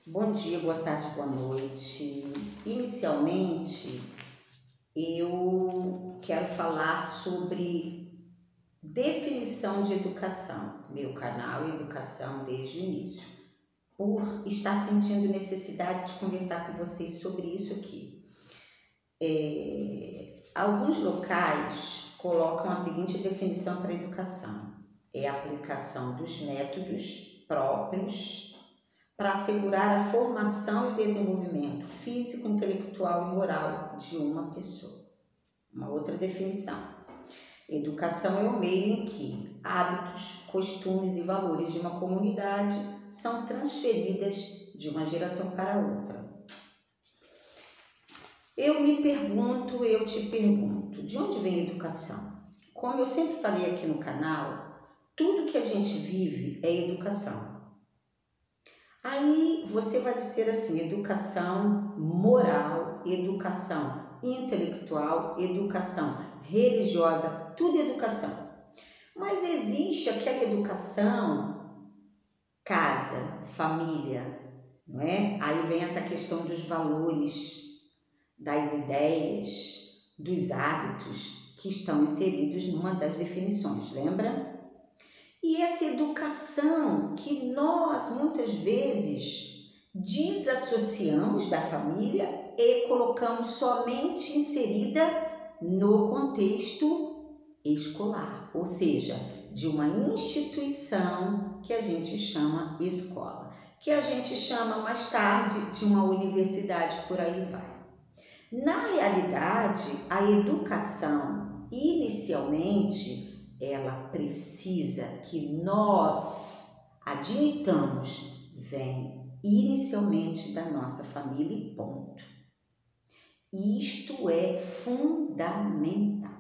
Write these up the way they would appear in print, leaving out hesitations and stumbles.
Bom dia, boa tarde, boa noite. Inicialmente, eu quero falar sobre definição de educação. Meu canal Educação desde o início. Por estar sentindo necessidade de conversar com vocês sobre isso aqui. Alguns locais colocam a seguinte definição para a educação. É a aplicação dos métodos próprios para assegurar a formação e desenvolvimento físico, intelectual e moral de uma pessoa. Uma outra definição. Educação é o meio em que hábitos, costumes e valores de uma comunidade são transferidas de uma geração para outra. Eu me pergunto, eu te pergunto, de onde vem a educação? Como eu sempre falei aqui no canal, tudo que a gente vive é educação. Aí você vai dizer assim, educação moral, educação intelectual, educação religiosa, tudo é educação. Mas existe aquela educação, casa, família, não é? Aí vem essa questão dos valores, das ideias, dos hábitos que estão inseridos numa das definições, lembra? E essa educação que nós muitas vezes desassociamos da família e colocamos somente inserida no contexto escolar, ou seja, de uma instituição que a gente chama escola, que a gente chama mais tarde de uma universidade, por aí vai. Na realidade, a educação, inicialmente, ela precisa que nós admitamos, vem inicialmente da nossa família e ponto. Isto é fundamental.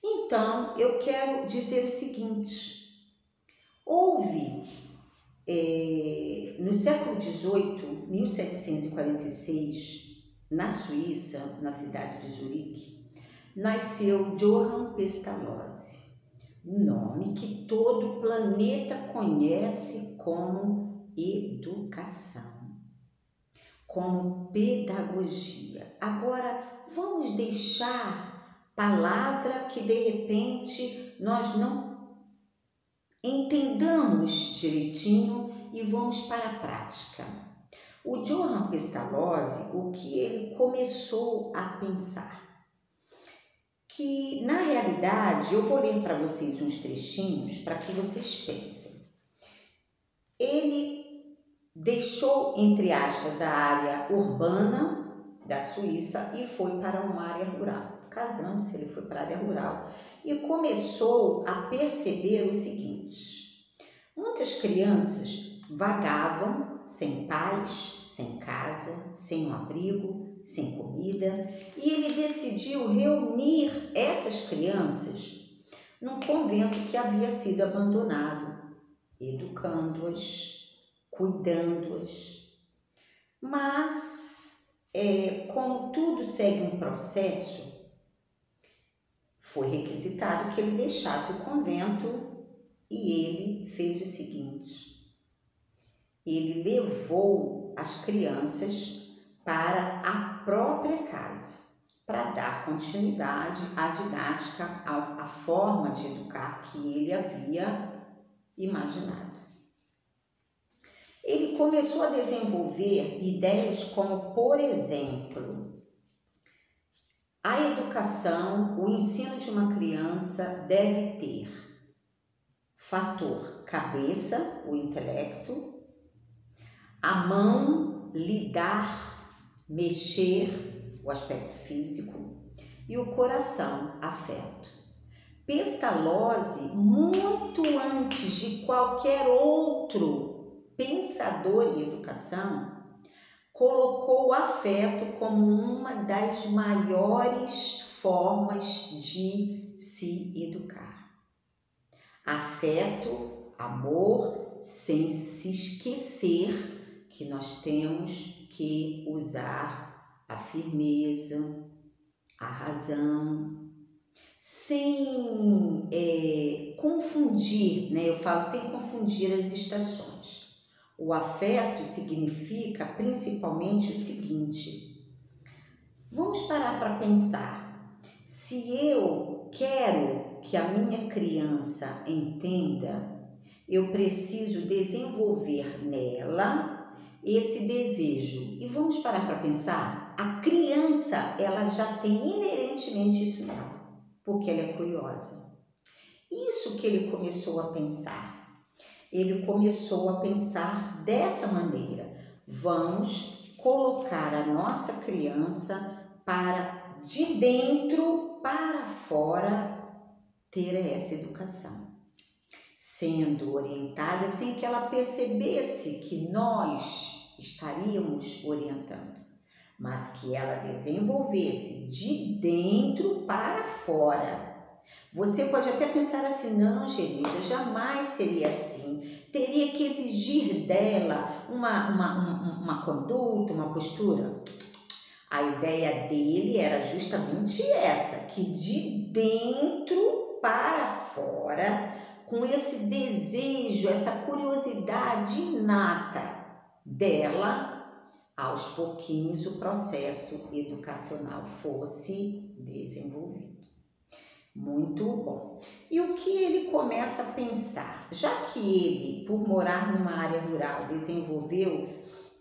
Então, eu quero dizer o seguinte, houve no século XVIII, 1746, na Suíça, na cidade de Zurique, nasceu Johann Pestalozzi, nome que todo o planeta conhece como educação, como pedagogia. Agora, vamos deixar palavra que de repente nós não entendamos direitinho e vamos para a prática. O Johann Pestalozzi, o que ele começou a pensar? Que, na realidade, eu vou ler para vocês uns trechinhos para que vocês pensem. Ele deixou, entre aspas, a área urbana da Suíça e foi para uma área rural. Casando-se, ele foi para a área rural e começou a perceber o seguinte. Muitas crianças vagavam sem pais, sem casa, sem um abrigo, sem comida, e ele decidiu reunir essas crianças num convento que havia sido abandonado, educando-as, cuidando-as. Mas, como tudo segue um processo, foi requisitado que ele deixasse o convento e ele fez o seguinte, ele levou as crianças para a própria casa, para dar continuidade à didática, à forma de educar que ele havia imaginado. Ele começou a desenvolver ideias como, por exemplo, a educação, o ensino de uma criança deve ter fator cabeça, o intelecto, a mão, lidar, mexer, o aspecto físico, e o coração, afeto. Pestalozzi, muito antes de qualquer outro pensador em educação, colocou o afeto como uma das maiores formas de se educar. Afeto, amor, sem se esquecer que nós temos que usar a firmeza, a razão, sem confundir, né? Eu falo sem confundir as estações. O afeto significa principalmente o seguinte: vamos parar para pensar. Se eu quero que a minha criança entenda, eu preciso desenvolver nela esse desejo. E vamos parar para pensar, a criança, ela já tem inerentemente isso nela, porque ela é curiosa. Isso que ele começou a pensar. Ele começou a pensar dessa maneira. Vamos colocar a nossa criança para de dentro para fora ter essa educação, sendo orientada sem que ela percebesse que nós estaríamos orientando, mas que ela desenvolvesse de dentro para fora. Você pode até pensar assim, não, Genilda, jamais seria assim. Teria que exigir dela uma conduta, uma postura. A ideia dele era justamente essa, que de dentro para fora, com esse desejo, essa curiosidade inata dela, aos pouquinhos o processo educacional fosse desenvolvido. Muito bom. E o que ele começa a pensar? Já que ele, por morar numa área rural, desenvolveu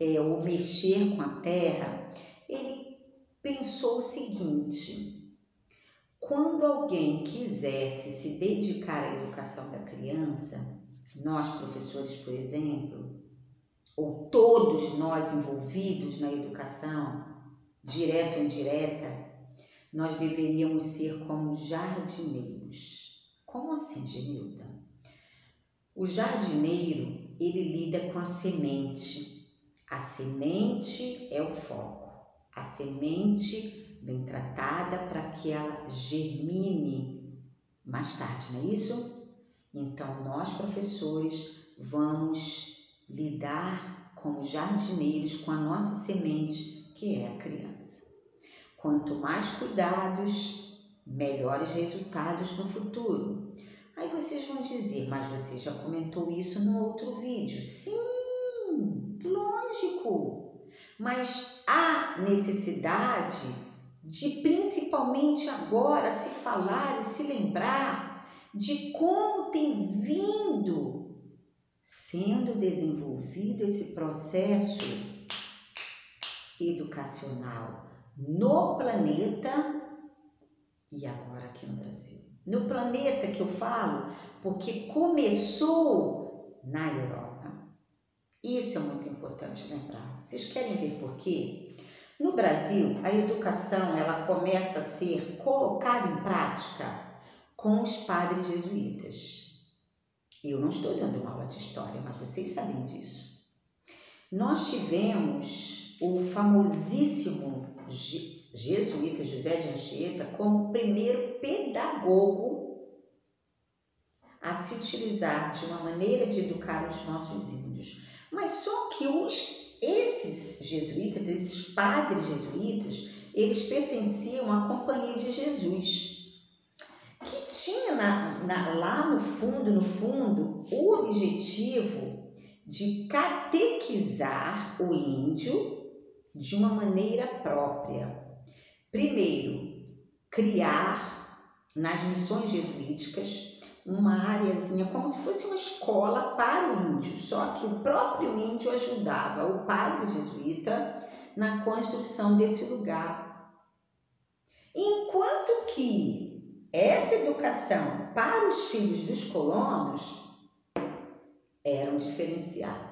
o mexer com a terra, ele pensou o seguinte: quando alguém quisesse se dedicar à educação da criança, nós professores, por exemplo, ou todos nós envolvidos na educação, direta ou indireta, nós deveríamos ser como jardineiros. Como assim, Genilda? O jardineiro, ele lida com a semente. A semente é o foco. A semente bem tratada para que ela germine mais tarde, não é isso? Então, nós, professores, vamos lidar como jardineiros com a nossa semente, que é a criança. Quanto mais cuidados, melhores resultados no futuro. Aí vocês vão dizer, mas você já comentou isso no outro vídeo. Sim, lógico. Mas há necessidade de, principalmente agora, se falar e se lembrar de como tem vindo sendo desenvolvido esse processo educacional no planeta e agora aqui no Brasil. No planeta que eu falo, porque começou na Europa. Isso é muito importante lembrar. Vocês querem ver por quê? No Brasil, a educação ela começa a ser colocada em prática com os padres jesuítas. Eu não estou dando uma aula de história, mas vocês sabem disso. Nós tivemos o famosíssimo jesuíta José de Anchieta como primeiro pedagogo a se utilizar de uma maneira de educar os nossos índios. Mas só que esses jesuítas, esses padres jesuítas, eles pertenciam à Companhia de Jesus, que tinha lá no fundo, o objetivo de catequizar o índio de uma maneira própria. Primeiro, criar nas missões jesuíticas uma areazinha como se fosse uma escola para o índio, só que o próprio índio ajudava o padre jesuíta na construção desse lugar. Enquanto que essa educação para os filhos dos colonos eram diferenciadas.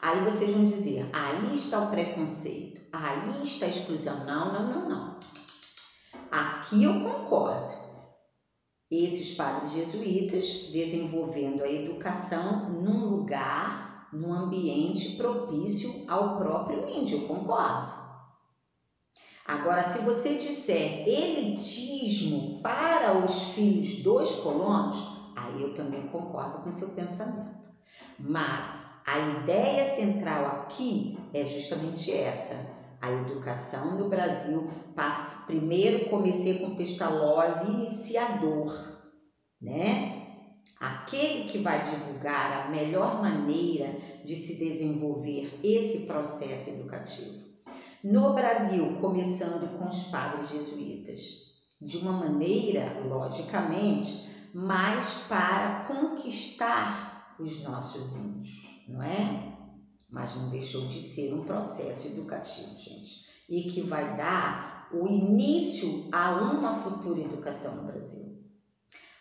Aí vocês vão dizer, aí está o preconceito, aí está a exclusão. Não. Aqui eu concordo. Esses padres jesuítas desenvolvendo a educação num lugar, num ambiente propício ao próprio índio, eu concordo. Agora, se você disser elitismo para os filhos dos colonos, aí eu também concordo com seu pensamento. Mas a ideia central aqui é justamente essa. A educação no Brasil, primeiro comecei com Pestalozzi, iniciador, né? aquele que vai divulgar a melhor maneira de se desenvolver esse processo educativo. No Brasil, começando com os padres jesuítas, de uma maneira, logicamente, mais para conquistar os nossos índios, não é? Mas não deixou de ser um processo educativo, gente, e que vai dar o início a uma futura educação no Brasil.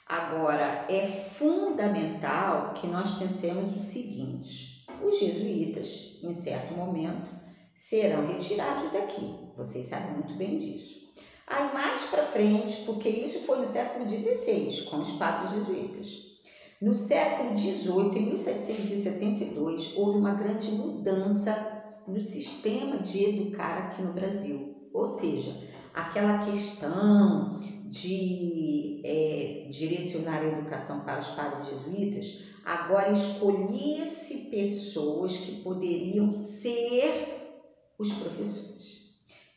Agora, é fundamental que nós pensemos o seguinte: os jesuítas, em certo momento, serão retirados daqui. Vocês sabem muito bem disso. Aí mais para frente, porque isso foi no século XVI, com os padres jesuítas. No século XVIII, em 1772, houve uma grande mudança no sistema de educar aqui no Brasil. Ou seja, aquela questão de direcionar a educação para os padres jesuítas, agora escolhia-se pessoas que poderiam ser os professores.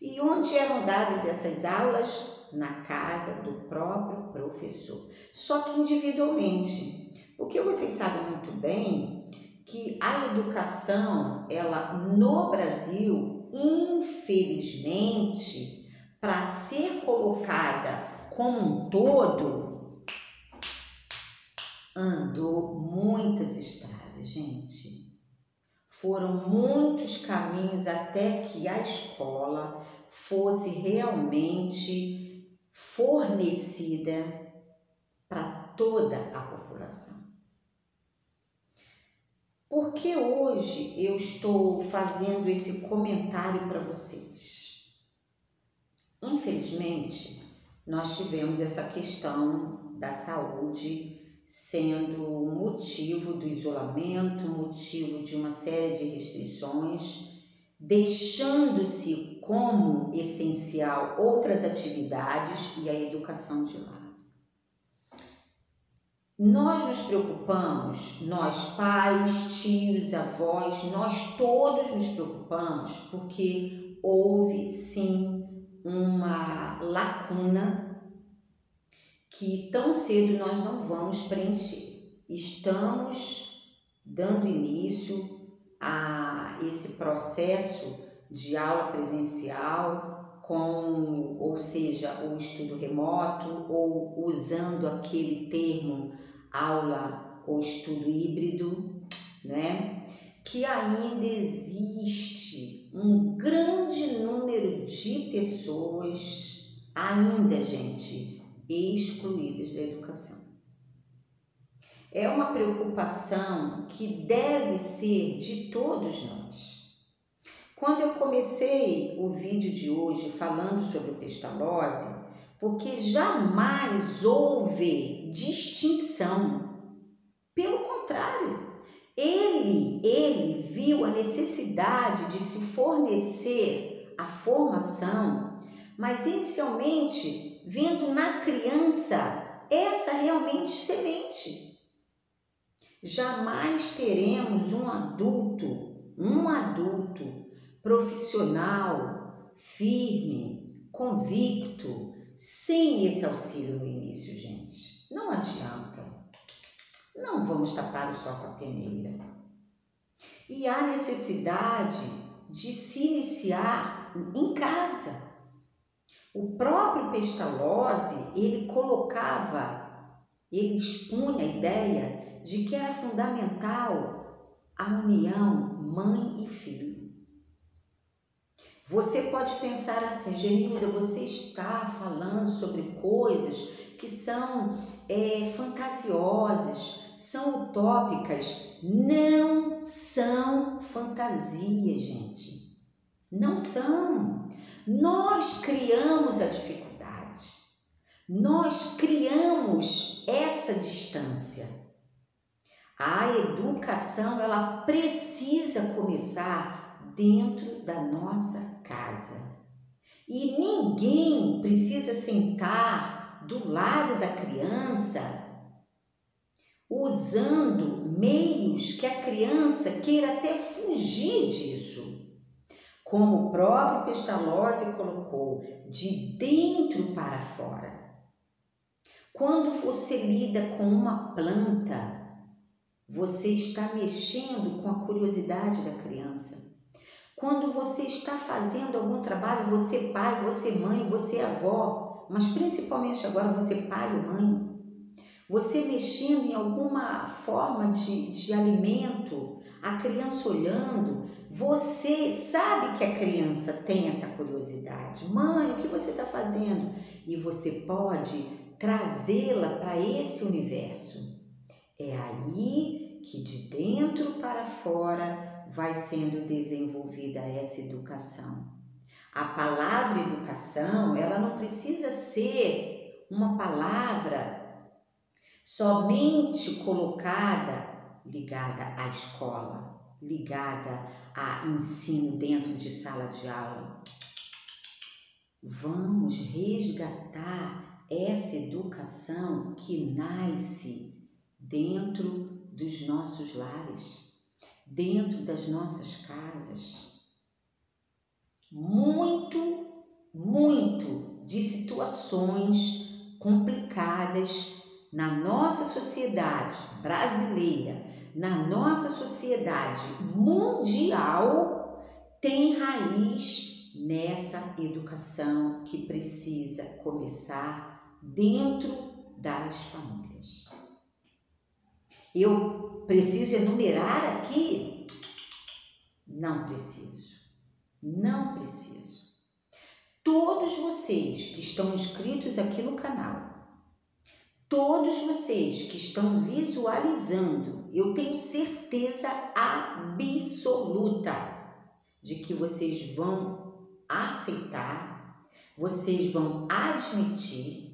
E onde eram dadas essas aulas? Na casa do próprio professor, só que individualmente, porque vocês sabem muito bem que a educação, ela no Brasil, infelizmente, para ser colocada como um todo, andou muitas estradas, gente. Foram muitos caminhos até que a escola fosse realmente fornecida para toda a população. Por que hoje eu estou fazendo esse comentário para vocês? Infelizmente, nós tivemos essa questão da saúde sendo motivo do isolamento, motivo de uma série de restrições, deixando-se como essencial outras atividades e a educação de lado. Nós nos preocupamos, nós pais, tios, avós, nós todos nos preocupamos porque houve sim uma lacuna que tão cedo nós não vamos preencher. Estamos dando início a esse processo de aula presencial ou seja, o estudo remoto, ou usando aquele termo aula ou estudo híbrido, né? Que ainda existe um grande número de pessoas ainda, gente, excluídas da educação. É uma preocupação que deve ser de todos nós. Quando eu comecei o vídeo de hoje falando sobre pestalozzi, porque jamais houve distinção. Pelo contrário, ele viu a necessidade de se fornecer a formação, mas inicialmente vendo na criança essa realmente semente. Jamais teremos um adulto profissional, firme, convicto, sem esse auxílio no início, gente. Não adianta. Não vamos tapar o sol com a peneira. E há necessidade de se iniciar em casa. O próprio Pestalozzi, ele expunha a ideia de que era fundamental a união mãe e filho. Você pode pensar assim: Genilda, você está falando sobre coisas que são fantasiosas, são utópicas. Não são fantasias, gente. Não são. Nós criamos a dificuldade. Nós criamos essa distância. A educação, ela precisa começar dentro da nossa casa. E ninguém precisa sentar do lado da criança usando meios que a criança queira até fugir disso. Como o próprio Pestalozzi colocou, de dentro para fora. Quando você lida com uma planta, você está mexendo com a curiosidade da criança. Quando você está fazendo algum trabalho, você pai, você mãe, você avó, mas principalmente agora você pai ou mãe, você mexendo em alguma forma de alimento, a criança olhando, você sabe que a criança tem essa curiosidade. Mãe, o que você está fazendo? E você pode trazê-la para esse universo. É aí que de dentro para fora vai sendo desenvolvida essa educação. A palavra educação, ela não precisa ser uma palavra somente colocada, ligada à escola, ligada a ensino dentro de sala de aula. Vamos resgatar essa educação que nasce dentro dos nossos lares, dentro das nossas casas. Muito de situações complicadas na nossa sociedade brasileira, na nossa sociedade mundial, tem raiz nessa educação que precisa começar dentro das famílias. Eu preciso enumerar aqui? Não preciso. Não preciso. Todos vocês que estão inscritos aqui no canal, todos vocês que estão visualizando, eu tenho certeza absoluta de que vocês vão aceitar, vocês vão admitir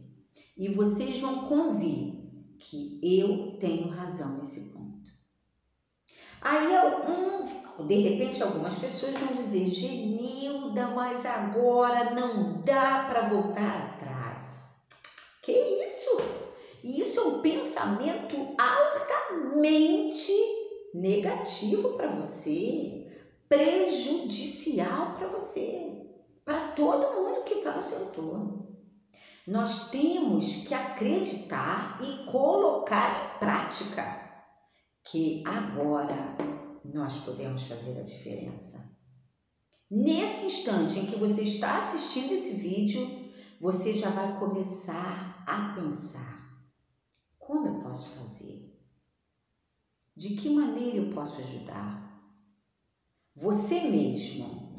e vocês vão convir que eu tenho razão nesse ponto. Aí, de repente, algumas pessoas vão dizer, Genilda, mas agora não dá para voltar atrás. Que isso? Isso é um pensamento altamente negativo para você, prejudicial para você, para todo mundo que está no seu entorno. Nós temos que acreditar e colocar em prática que agora nós podemos fazer a diferença. Nesse instante em que você está assistindo esse vídeo, você já vai começar a pensar: como eu posso fazer? De que maneira eu posso ajudar? Você mesmo,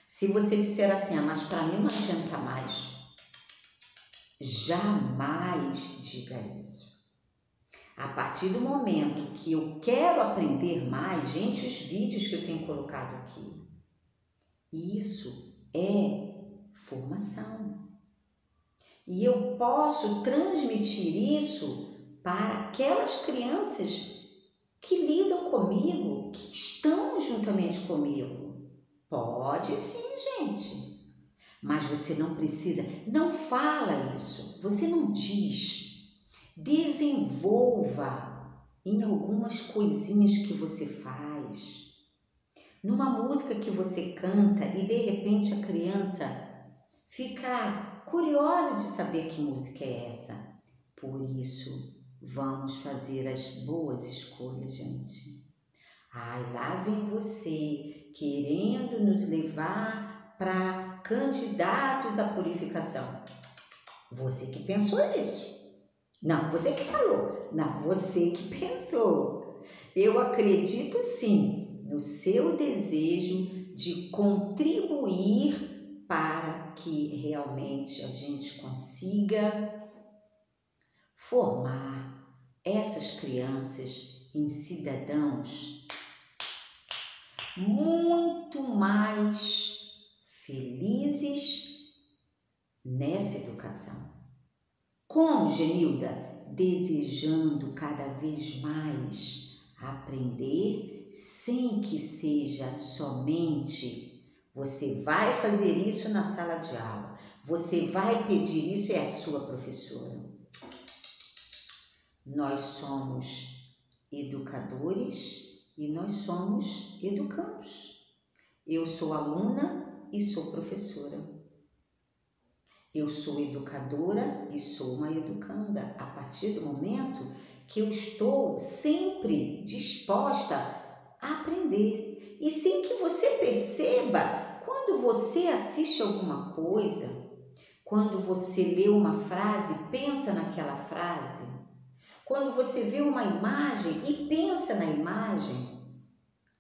se você disser assim, mas para mim não adianta mais, jamais diga isso. A partir do momento que eu quero aprender mais, gente, os vídeos que eu tenho colocado aqui, isso é formação. E eu posso transmitir isso para aquelas crianças que lidam comigo, que estão juntamente comigo. Pode sim, gente. Mas você não precisa, não fala isso, você não diz. Desenvolva em algumas coisinhas que você faz. Numa música que você canta e de repente a criança fica curiosa de saber que música é essa. Por isso, vamos fazer as boas escolhas, gente. Ai, lá vem você querendo nos levar para candidatos à purificação. Você que pensou isso. Não, você que falou. Não, você que pensou. Eu acredito sim no seu desejo de contribuir para que realmente a gente consiga formar essas crianças em cidadãos muito mais felizes nessa educação. Como, Genilda? Desejando cada vez mais aprender sem que seja somente você vai fazer isso na sala de aula, você vai pedir isso e é a sua professora. Nós somos educadores e nós somos educandos. Eu sou aluna e sou professora. Eu sou educadora e sou uma educanda a partir do momento que eu estou sempre disposta a aprender. E sem que você perceba, quando você assiste alguma coisa, quando você lê uma frase, pensa naquela frase, quando você vê uma imagem e pensa na imagem,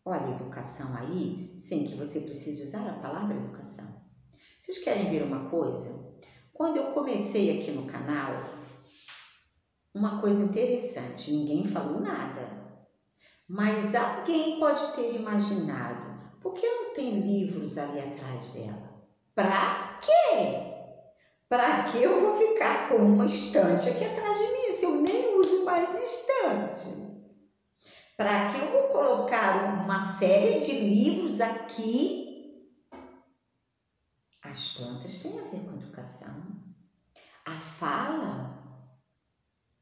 olha a educação aí, sem que você precise usar a palavra educação. Vocês querem ver uma coisa? Quando eu comecei aqui no canal, uma coisa interessante, ninguém falou nada, mas alguém pode ter imaginado, por que não tem livros ali atrás dela? Pra quê? Pra que eu vou ficar com uma estante aqui atrás de mim, se eu nem uso mais estante? Pra que eu vou colocar uma série de livros aqui? As plantas têm a ver com educação. A fala,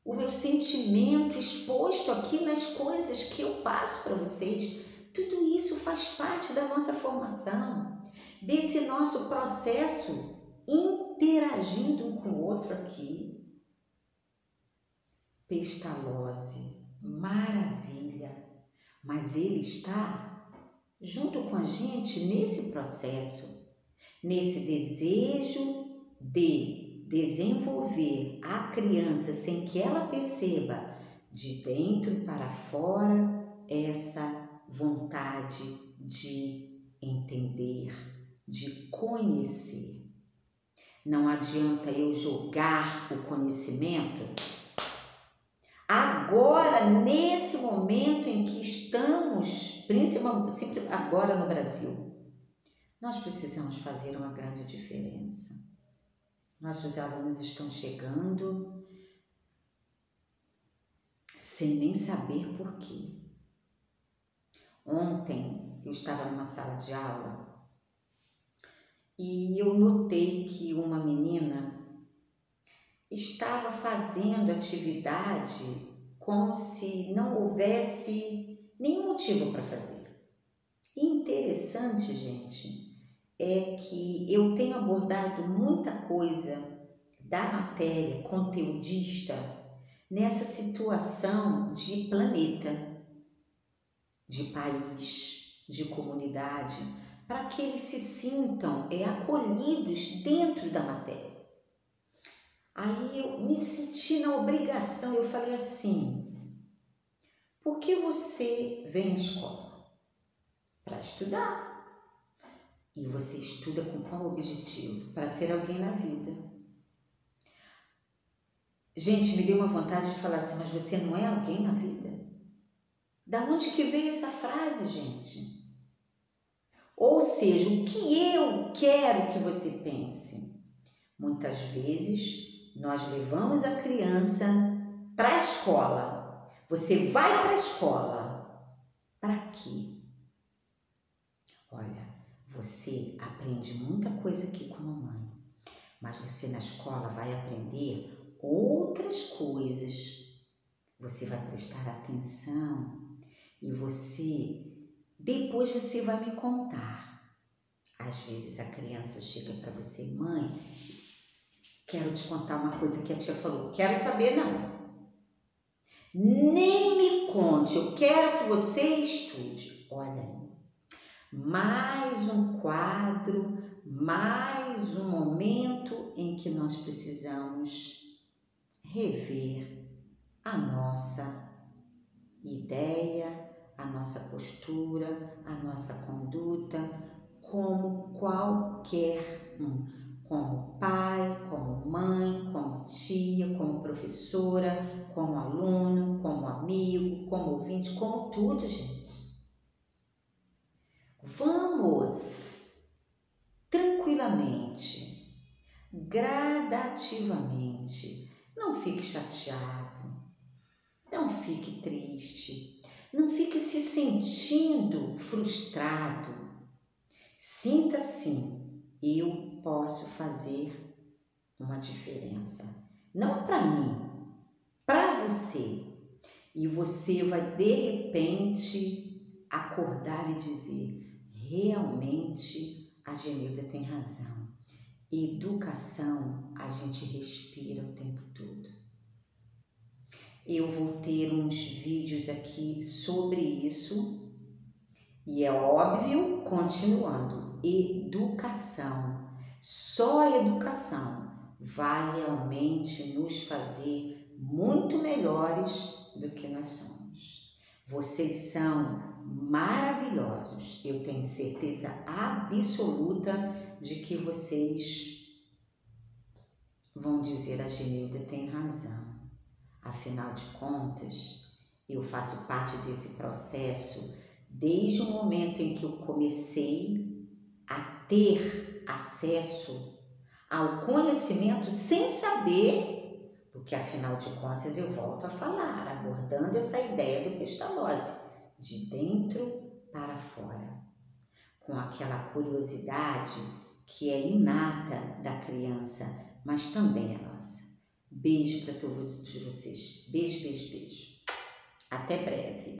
o meu sentimento exposto aqui nas coisas que eu passo para vocês, tudo isso faz parte da nossa formação, desse nosso processo interagindo um com o outro aqui. Pestalozzi, maravilha, mas ele está junto com a gente nesse processo, nesse desejo de desenvolver a criança sem que ela perceba, de dentro para fora, essa vontade de entender, de conhecer. Não adianta eu jogar o conhecimento agora, nesse momento em que estamos, principalmente sempre agora no Brasil. Nós precisamos fazer uma grande diferença. Nossos alunos estão chegando sem nem saber por quê. Ontem eu estava numa sala de aula e eu notei que uma menina estava fazendo atividade como se não houvesse nenhum motivo para fazer. E interessante, gente, é que eu tenho abordado muita coisa da matéria conteudista nessa situação de planeta, de país, de comunidade, para que eles se sintam acolhidos dentro da matéria. Aí eu me senti na obrigação, eu falei assim, por que você vem à escola? Para estudar. E você estuda com qual objetivo? Para ser alguém na vida. Gente, me deu uma vontade de falar assim, mas você não é alguém na vida? Da onde que veio essa frase, gente? Ou seja, o que eu quero que você pense? Muitas vezes, nós levamos a criança para a escola. Você vai para a escola. Para quê? Olha, você aprende muita coisa aqui com a mamãe, mas você na escola vai aprender outras coisas. Você vai prestar atenção e depois você vai me contar. Às vezes a criança chega para você, mãe, quero te contar uma coisa que a tia falou. Quero saber, não. Nem me conte, eu quero que você estude. Olha aí. Mais um quadro, mais um momento em que nós precisamos rever a nossa ideia, a nossa postura, a nossa conduta, como qualquer um, como pai, como mãe, como tia, como professora, como aluno, como amigo, como ouvinte, como tudo, gente. Vamos tranquilamente, gradativamente, não fique chateado, não fique triste, não fique se sentindo frustrado. Sinta sim, eu posso fazer uma diferença, não para mim, para você. E você vai de repente acordar e dizer, realmente a Genilda tem razão. Educação a gente respira o tempo todo. Eu vou ter uns vídeos aqui sobre isso e é óbvio, continuando, educação. Só a educação vai realmente nos fazer muito melhores do que nós somos. Vocês são maravilhosos. Eu tenho certeza absoluta de que vocês vão dizer: a Genilda tem razão. Afinal de contas, eu faço parte desse processo desde o momento em que eu comecei a ter acesso ao conhecimento sem saber, porque afinal de contas eu volto a falar, abordando essa ideia do Pestalozzi, de dentro para fora, com aquela curiosidade que é inata da criança, mas também é nossa. Beijo para todos vocês. Beijo, beijo, beijo. Até breve.